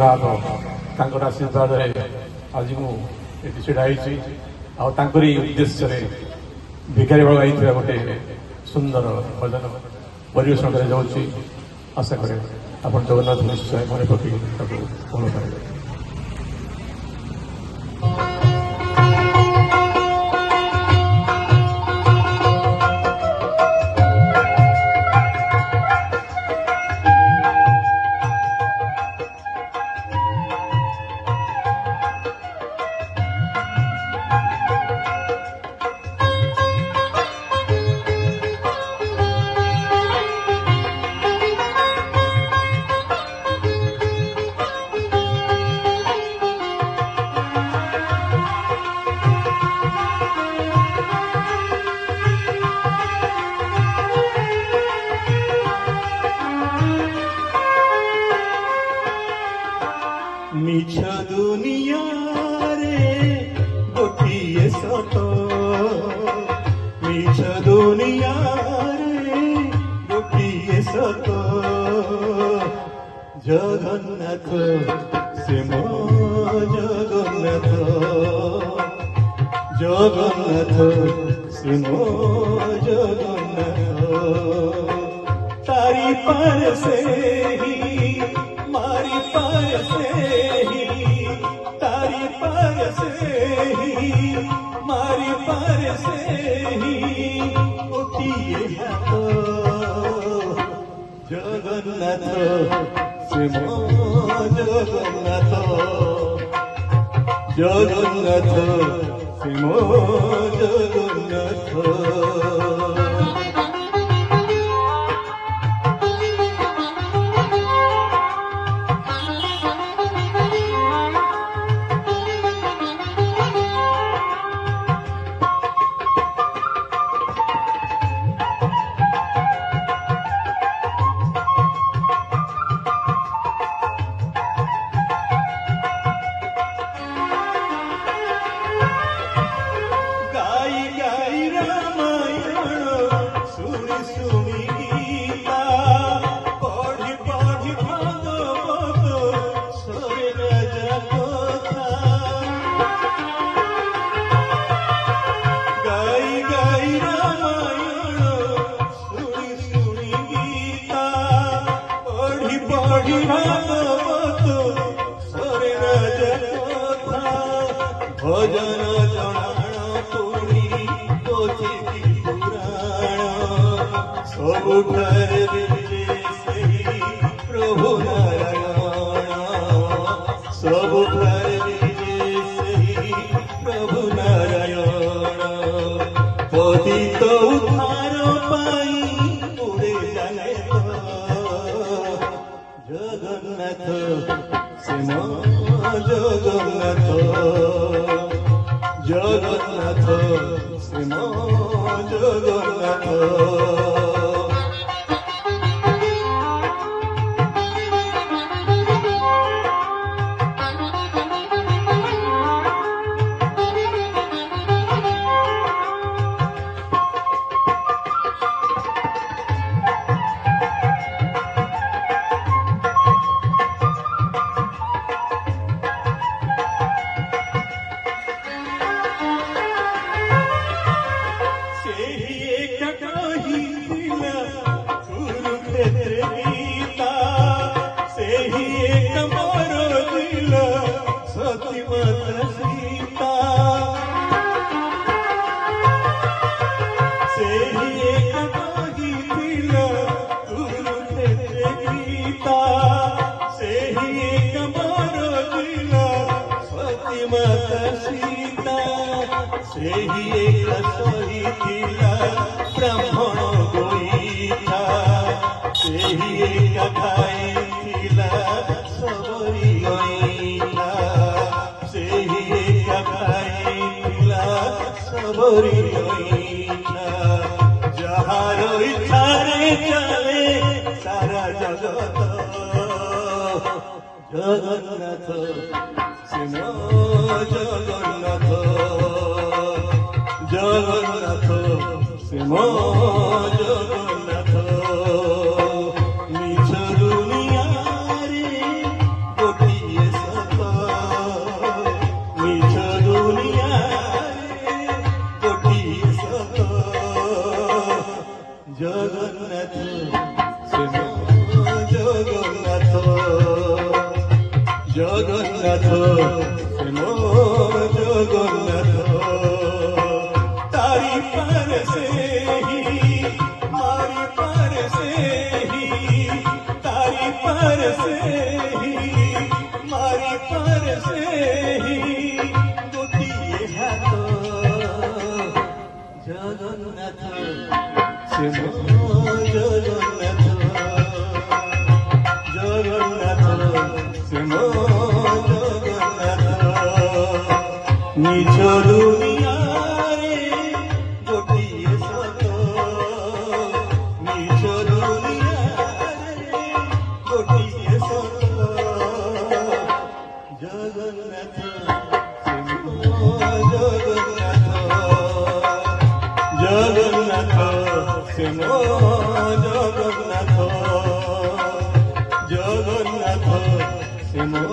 आशीर्वाद आज मुझे छड़ाई उद्देश्य भिखारी बाबा गाई गोटे सुंदर भजन परिवेशन कर आशा करे आप जगन्नाथ निश्चय मन पकड़ पूर्ण करेंगे। मिछ दुनिया रे गोटिए सत मिछ दुनिया रे गोटिए सत जगन्नाथ से मो जगन्नाथ जगन्नाथ से मो जगन्नाथ तारी पर से ही मारी पर से ही तारी पर से ही मारी पर से ही उठिए जगन्नाथ से मो जगन्नाथ जगन्नाथ से मो जगन्नाथ। भजन जनाण पुरी पोथी पुराण सबुठारे विजय प्रभु नारायण सबुठारे विजय प्रभु नारायण पतित उद्धार पाई उड़े जाने जगन्नाथ से मो जगन्नाथ जगन्नाथ से मो जगन्नाथ। ब्राह्मण गोईठा से खाई सबरी गोईठा से खाई सबरी गोईठा जहार इच्छारे चले सारा जगत जगन्नाथ से मो जगन्नाथ जगन्नाथ से मो जगन्नाथ निज दुनिया रे गोटिए জগন্নাথ সে মো জগন্নাথ তারি পার সে হি মারি পার সে হি তারি পার সে হি মারি পার সে হি গোটিয়ে হাত জগন্নাথ সে মো জগন্নাথ জগন্নাথ সে মো জগন্নাথ নিজ দুনিয়ারে গোটিয়ে সত নিজ দুনিয়ারে গোটিয়ে সত জগন্নাথ সে মো জগন্নাথ জগন্নাথ সে মো জগন্নাথ জগন্নাথ সে মো